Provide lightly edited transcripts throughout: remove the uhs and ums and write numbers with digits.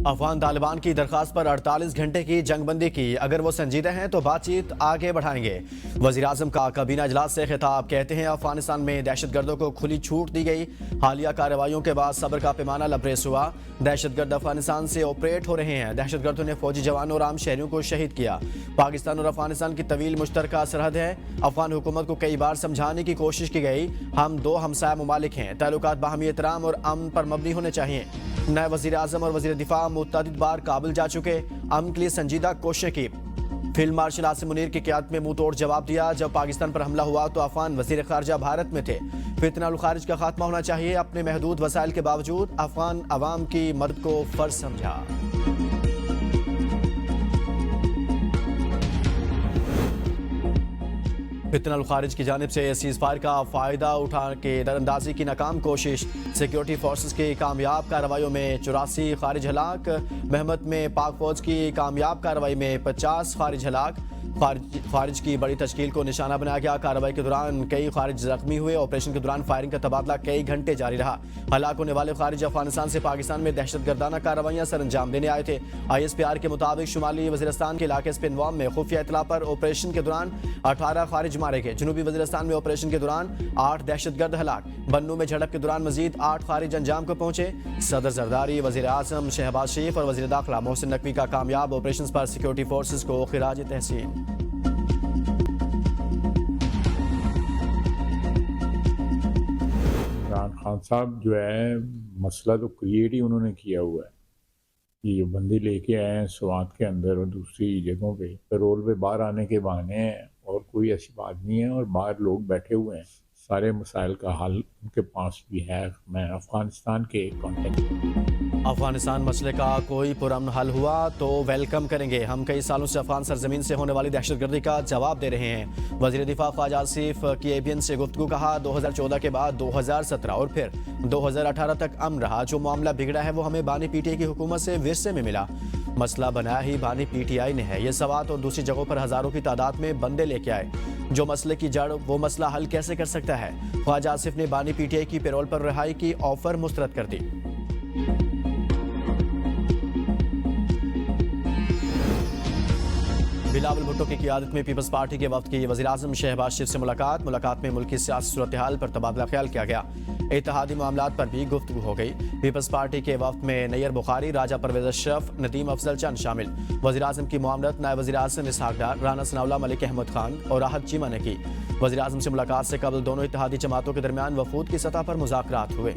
अफगान तालिबान की दरखास्त पर 48 घंटे की जंगबंदी की। अगर वो संजीदा हैं तो बातचीत आगे बढ़ाएंगे। वजीर आजम का काबीना इजलास से खिताब। कहते हैं अफगानिस्तान में दहशतगर्दों को खुली छूट दी गई। हालिया कार्रवाइयों के बाद सब्र का पैमाना लबरेज हुआ। दहशतगर्द अफगानिस्तान से ऑपरेट हो रहे हैं। दहशतगर्दों ने फौजी जवानों और आम शहरियों को शहीद किया। पाकिस्तान और अफगानिस्तान की तवील मुश्तरका सरहद है। अफगान हुकूमत को कई बार समझाने की कोशिश की गई। हम दो हमसाया ममालिक हैं। ताल्लुकात बाहमी एहतराम और अमन पर मबनी होने चाहिए। नए वजीर आजम और वजीर दिफा मुतअद्दिद बार काबुल जा चुके। अमन के लिए संजीदा कोशिशें की। फील्ड मार्शल आसिम मुनीर की क़यादत में मुंह तोड़ जवाब दिया। जब पाकिस्तान पर हमला हुआ तो अफगान वजीर खारजा भारत में थे। फितना उल खारिज का खात्मा होना चाहिए। अपने महदूद वसाइल के बावजूद अफगान अवाम की मदद को फर्ज समझा। फितना उल खारिज की जानिब से सीज फायर का फायदा उठा के दरअंदाजी की नाकाम कोशिश। सिक्योरिटी फोर्सेस की कामयाब कार्रवाइयों में 84 खारिज हलाक। महमद में पाक फौज की कामयाब कार्रवाई में 50 खारिज हलाक। खारिज की बड़ी तश्कील को निशाना बनाया गया। कार्रवाई के दौरान कई खारिज जख्मी हुए। ऑपरेशन के दौरान फायरिंग का तबादला कई घंटे जारी रहा। हलाक होने वाले खारिज अफगानिस्तान से पाकिस्तान में दहशतगर्दाना कार्रवाइयां सर अंजाम देने आए थे। ISPR के मुताबिक शुमाली वजीरिस्तान के इलाके स्पिनवाम में खुफिया इतला पर ऑपरेशन के दौरान 18 खारिज मारे गए। जनूबी वजीरिस्तान में ऑपरेशन के दौरान 8 दहशतगर्द हलाक। बन्नू में झड़प के दौरान मजीद 8 खारिज अंजाम को पहुंचे। सदर जरदारी, वजीर आजम शहबाज शरीफ और वजीर दाखिला मोहसिन नकवी का कामयाब ऑपरेशन पर सिक्योरिटी फोर्सेज को खिराज तहसीन। इमरान खान साहब जो है मसला तो क्रिएट ही उन्होंने किया हुआ है कि ये बंदे लेके आए हैं स्वात के अंदर और दूसरी जगहों पे पैरोल पे बाहर आने के बहाने हैं और कोई ऐसी बात नहीं है। और बाहर लोग बैठे हुए हैं। सारे मसाइल का हल उनके पास भी है। मैं अफगानिस्तान के कॉन्टेक्ट अफगानिस्तान मसले का कोई पुरअमन हल हुआ तो वेलकम करेंगे। हम कई सालों से अफगान सरजमीन से होने वाली दहशतगर्दी का जवाब दे रहे हैं। वजीर दिफा ख्वाजा आसिफ की ABN से गुफ्तगू। कहा 2014 के बाद 2017 और फिर 2018 तक अमन रहा। जो मामला बिगड़ा है वो हमें बानी PTI की हुकूमत से विरसे में मिला। मसला बनाया ही बानी PTI ने है। ये सवात और दूसरी जगहों पर हजारों की तादाद में बंदे लेके आए। जो मसले की जड़ वो मसला हल कैसे कर सकता है। ख्वाजा आसिफ ने बानी PTI की पैरोल पर रिहाई की ऑफर मुस्तरद कर दी। बिलावल भुट्टो की क़यादत में पीपल्स पार्टी के वफ्द की वज़ीर आज़म शहबाज शरीफ से मुलाकात में मुल्क की सियासी सूरत हाल पर तबादला ख्याल किया गया। इत्तेहादी मामलात पर भी गुफ्तगू हो गई। पीपल्स पार्टी के वफ्द में नैयर बुखारी, राजा परवेज अशरफ, नदीम अफजल चंद शामिल। वज़ीर आज़म की मुआमलत नायब वज़ीर आज़म इसहाक डार, राना सनाउल्लाह, मलिक अहमद खान और राहत चीमा ने की। वज़ीर आज़म से मुलाकात से कबल दोनों इत्तेहादी जमातों के दरमियान वफूद की सतह पर मुज़ाकरात हुए।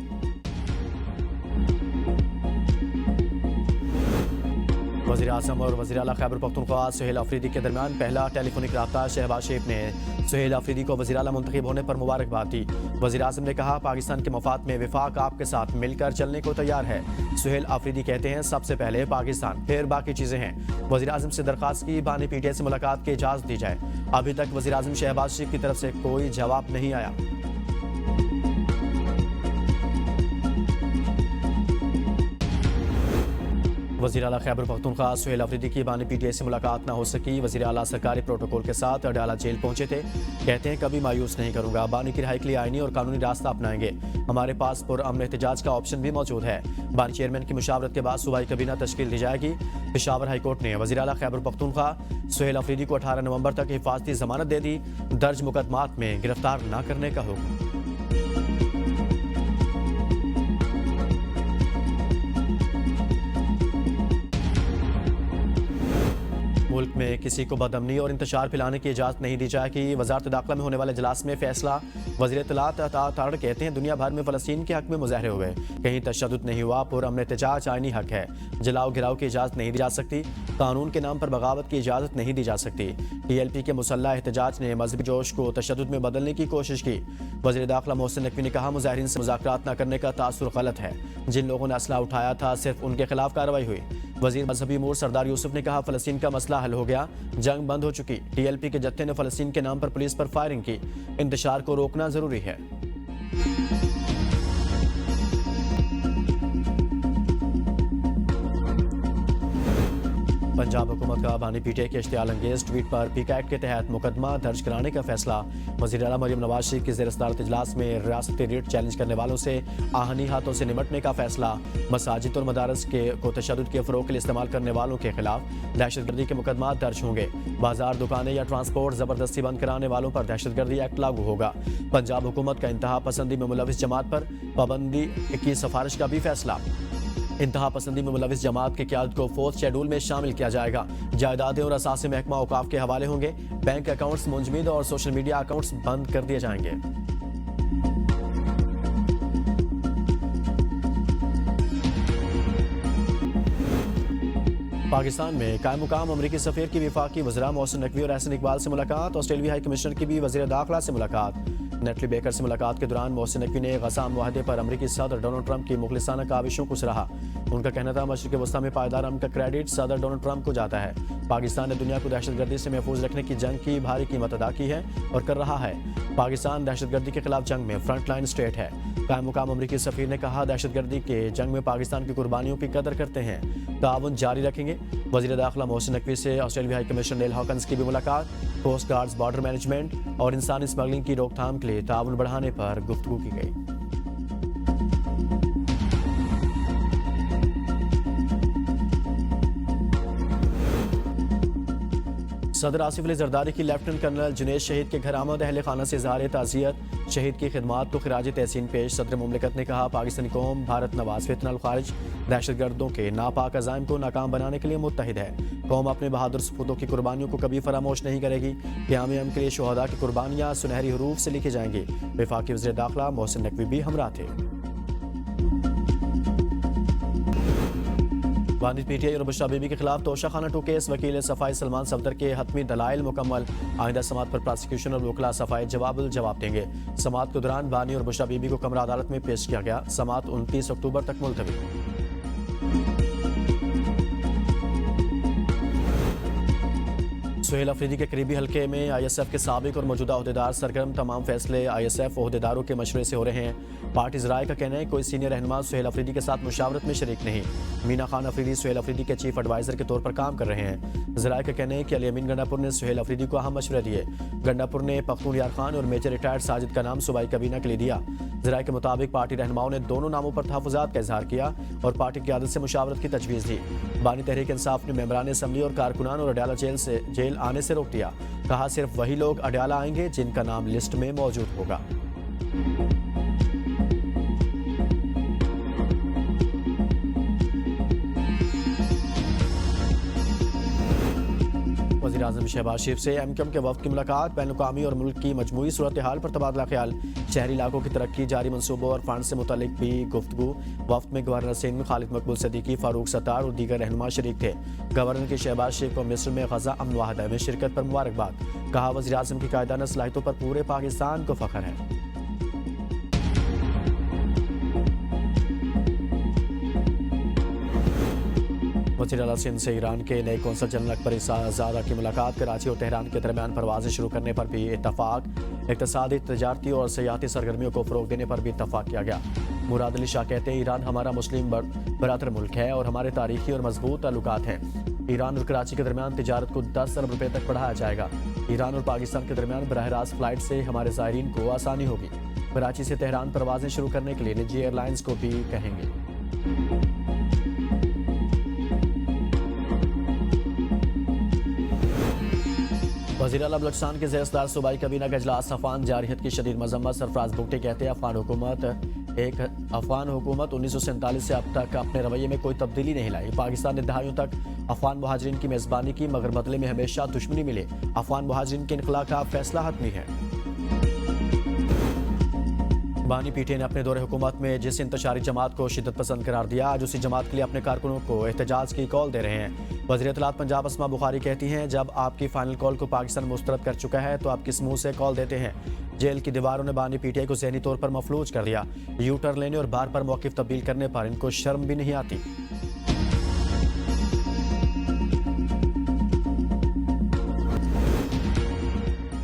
वज़ीर आज़म और वज़ीर आला खैबर पख्तूनख्वा सुहेल अफरीदी के दरमियान पहला टेलीफोनिक रब्ता। शहबाज शरीफ ने सुहेल अफरीदी को वज़ीर आला मुंतखब होने पर मुबारकबाद दी। वज़ीर आज़म ने कहा पाकिस्तान के मफाद में विफाक आपके साथ मिलकर चलने को तैयार है। सुहेल अफरीदी कहते हैं सबसे पहले पाकिस्तान फिर बाकी चीज़ें हैं। वज़ीर आज़म से दरख्वास्त की बानी PTI से मुलाकात की इजाज़त दी जाए। अभी तक वज़ीर आज़म शहबाज शरीफ की तरफ से कोई जवाब नहीं आया। वज़ीर आला खैबर पख्तूनख्वा सुहेल अफरीदी की बानी PTI से मुलाकात ना हो सकी। वज़ीर आला सरकारी प्रोटोकॉल के साथ अडाला जेल पहुंचे थे। कहते हैं कभी मायूस नहीं करूंगा। बानी की रिहाई के लिए आईनी और कानूनी रास्ता अपनाएंगे। हमारे पास पुरअमन एहतजाज का ऑप्शन भी मौजूद है। बानी चेयरमैन की मुशावरत के बाद सूबाई कबीना तश्कील दी जाएगी। पेशावर हाईकोर्ट ने वज़ीर आला खैबर पख्तूनख्वा सुहेल अफरीदी को 18 नवंबर तक हिफाजती जमानत दे दी। दर्ज मुकदमात में गिरफ्तार न करने का हुक्म। मुल्क में किसी को बदअमनी और इंतशार फैलाने की इजाज़त नहीं दी जाएगी। वजारत दाखिला में होने वाले इजलास में फैसला। वज़ीर इत्तलात ताड़ कहते हैं दुनिया भर में फ़लस्तीन के हक में मुज़ाहरे हुए, कहीं तशद्दुद नहीं हुआ। पुरअमन एहतजाज आईनी हक है। जलाओ गिराव की इजाज़त नहीं दी जा सकती। कानून के नाम पर बगावत की इजाज़त नहीं दी जा सकती। TLP के मुसल्लह एहतजाज ने मजहबी जोश को तशद्दुद में बदलने की कोशिश की। वज़ीर दाखिला मोहसिन नकवी ने कहा मुजाहिरीन से मुज़ाकरात न करने का तासुर गलत है। जिन लोगों ने असला उठाया था सिर्फ उनके खिलाफ कार्रवाई हुई। वज़ीर मजहबी अमूर सरदार यूसुफ ने कहा फ़लस्तीन का मसला हल हो गया, जंग बंद हो चुकी। TLP के जत्थे ने फ़लस्तीन के नाम पर पुलिस पर फायरिंग की। इंतशार को रोकना जरूरी है। पंजाब हुकूमत का बानी पीटीआई के इश्तियाल अंगेज ट्वीट पर पीक एक्ट के तहत मुकदमा दर्ज कराने का फैसला। वज़ीर आला मरियम नवाज शरीफ की ज़ेर सदारत इजलास में रियासती रेट चैलेंज करने वालों से आहनी हाथों से निपटने का फैसला। मसाजिद और मदारस को तशद्दुद के फ़रोग़ के लिए इस्तेमाल करने वालों के खिलाफ दहशतगर्दी के मुकदमा दर्ज होंगे। बाजार, दुकानें या ट्रांसपोर्ट ज़बरदस्ती बंद कराने वालों पर दहशतगर्दी एक्ट लागू होगा। पंजाब हुकूमत का इंतहा पसंदी में मुलविस जमात पर पाबंदी की सिफारिश का भी फैसला। इंतहा पसंदी में मुलविस जमात की क़यादत को 4th शेड्यूल में शामिल किया जाएगा। जायदादें और असासे महकमा औकाफ के हवाले होंगे। बैंक अकाउंट्स मुंजमद और सोशल मीडिया अकाउंट्स बंद कर दिए जाएंगे। पाकिस्तान में कायम मुकाम अमरीकी सफ़ीर की वफाकी वज़रा मोहसिन नकवी और एहसन इकबाल से मुलाकात। ऑस्ट्रेलियाई हाई कमिश्नर की भी वज़ीर दाखिला से मुलाकात। नेटली बेकर से मुलाकात के दौरान मोहसिन नकवी ने गज़ा मुआहदे पर अमरीकी सदर डोनाल्ड ट्रंप की मुखलिसाना काविशों को सराहा। उनका कहना था मशरिक़ वस्ता में पायदार अमन का क्रेडिट सदर डोनाल्ड ट्रंप को जाता है। पाकिस्तान ने दुनिया को दहशतगर्दी से महफूज रखने की जंग की भारी कीमत अदा की है और कर रहा है। पाकिस्तान दहशतगर्दी के खिलाफ जंग में फ्रंट लाइन स्टेट है। कायम मुकाम अमरीकी सफ़ीर ने कहा, दहशतगर्दी के जंग में पाकिस्तान की कुर्बानियों की कदर करते हैं, ताउन जारी रखेंगे। वज़ीर दाखिला मोहसिन नकवी से ऑस्ट्रेलियाई हाई कमिश्नर नेल हॉकन्स की भी मुलाकात। कोस्ट गार्ड्स, बॉर्डर मैनेजमेंट और इंसानी स्मगलिंग की रोकथाम के लिए ताउन बढ़ाने पर गुफ्तगू की गई। सदर आसिफ अली जरदारी की लेफ्टिनेंट कर्नल जुनैद शहीद के घर आमद अहल खाना से इज़हार ताज़ियत। शहीद की खिदमात को खिराज तहसीन पेश। सदर मुमलिकत ने कहा, पाकिस्तानी कौम भारत नवाज फितनल खारिज दहशतगर्दों के नापाक अज़ाइम को नाकाम बनाने के लिए मुत्तहिद है। कौम अपने बहादुर सपूतों की कुर्बानियों को कभी फरामोश नहीं करेगी। क़याम अमन के लिए शोहदा की कुर्बानियाँ सुनहरी हरूफ से लिखी जाएंगी। वफाकी वज़ीर दाखिला मोहसिन नकवी भी हमरा थे। बानी पीटीआई और बुशरा बीबी के खिलाफ तोशाखाना 2 केस। वकील सफाई सलमान सफदर के हतमी दलाइल मुकम्मल। आइंदा समात पर प्रोसिक्यूशन और वकला सफाई जवाब देंगे। समात के दौरान बानी और बुशरा बीबी को कमरा अदालत में पेश किया गया। समात 29 अक्टूबर तक मुलतवी। सुहेल अफरीदी के करीबी हल्के में ISF के साबिक और मौजूदा अहदेदार सरगर्म। तमाम फैसले ISF अहदेदारों के मशवरे से हो रहे हैं। पार्टी ज़राए का कहना है कोई सीनियर रहनुमा सुहेल अफरीदी के साथ मुशावरत में शरीक नहीं। मीना खान अफरीदी सुहेल अफरीदी के चीफ एडवाइज़र के तौर पर काम कर रहे हैं। ज़राए का कहना है कि अली अमीन गंडापुर ने सुहेल अफरीदी को अहम मशवरे दिए। गंडापुर ने पख्तून यार खान और मेजर रिटायर्ड साजिद का नाम सूबाई काबीना के लिए दिया। ज़राए के मुताबिक पार्टी रहनुमाओं ने दोनों नामों पर तहफ़्फ़ुज़ात का इजहार किया और पार्टी की क़यादत से मुशावरत की तजवीज़ दी। बानी तहरीक इंसाफ ने मेंबरान असम्बली और कारकुनान और अडयाला जेल आने से रोक दिया। कहा, सिर्फ वही लोग अडयाला आएंगे जिनका नाम लिस्ट में मौजूद होगा। वज़ीर आज़म शहबाज शरीफ से MQM के वफ़द की मुलाकात। बैनुल-अक़वामी और मुल्क की मजमूई सूरत हाल पर तबादला ख्याल। शहरी इलाकों की तरक्की, जारी मनसूबों और फंड से मुतल्लिक भी गुफ्तगू। वफ़द में गवर्नर सिंध, खालिद मकबूल सदीकी, फारूक सत्तार और दीगर रहनुमा शरीक थे। गवर्नर के शहबाज शरीफ को मिस्र में गज़ा अमन मुआहदा में शिरकत पर मुबारकबाद। कहा, वज़ीर आज़म की कायदाना सलाहियतों पर पूरे पाकिस्तान को फ़ख्र है। वज़ीर आला सिंध से ईरान के नए कौंसल जनरल अकबर ज़ादा की मुलाकात। कराची और तेहरान के दरमियान परवाज़ें शुरू करने पर भी इत्तफ़ाक़। इक़्तिसादी, तजारती और सयाहती सरगर्मियों को फ़रोग़ देने पर भी इत्तफ़ाक़ किया गया। मुराद अली शाह कहते हैं, ईरान हमारा मुस्लिम बरातर मुल्क है और हमारे तारीख़ी और मजबूत ताल्लुकात हैं। ईरान और कराची के दरमियान तिजारत को 10 अरब रुपये तक बढ़ाया जाएगा। ईरान और पाकिस्तान के दरमियान बराह रास्त फ़्लाइट से हमारे ज़ायरीन को आसानी होगी। कराची से तेहरान परवाज़ें शुरू करने के लिए निजी एयरलाइंस को भी कहेंगे। वज़ीर आला बलूचिस्तान के ज़ेर-ए-सदार सूबाई काबीना का इजलास। अफगान जारहियत की शदीद मज़म्मत। सरफराज भुट्टो कहते हैं, अफगान हुकूमत 1947 से अब तक अपने रवैये में कोई तब्दीली नहीं लाई। पाकिस्तान ने दहाइयों तक अफगान मुहाजिरीन की मेज़बानी की, मगर बदले में हमेशा दुश्मनी मिले। अफगान मुहाजिरीन के इनखला का फैसला हतमी है। बानी पीटीआई ने अपने दौरे हुकूमत में जिस इंतशारी जमात को शिद्दत पसंद करार दिया, आज उसी जमात के लिए अपने कारकुनों को एहतजाज की कॉल दे रहे हैं। वज़ीर इत्तलात पंजाब अस्मा बुखारी कहती हैं, जब आपकी फाइनल कॉल को पाकिस्तान मुस्तरद कर चुका है तो आप किस मुंह से कॉल देते हैं। जेल की दीवारों ने बानी पीटीआई को ज़हनी तौर पर मफलूज कर दिया। यू टर्न लेने और बार बार मौक़िफ़ तब्दील करने पर इनको शर्म भी नहीं आती।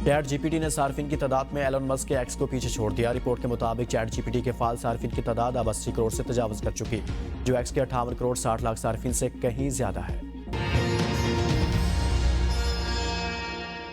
ChatGPT ने सार्फिन की तादाद में एलन मस्क के एक्स को पीछे छोड़ दिया। रिपोर्ट के मुताबिक ChatGPT के फाल सार्फिन की तादाद अब 80 करोड़ से तजावज़ कर चुकी, जो एक्स के 58 करोड़ 60 लाख सार्फिन से कहीं ज़्यादा है।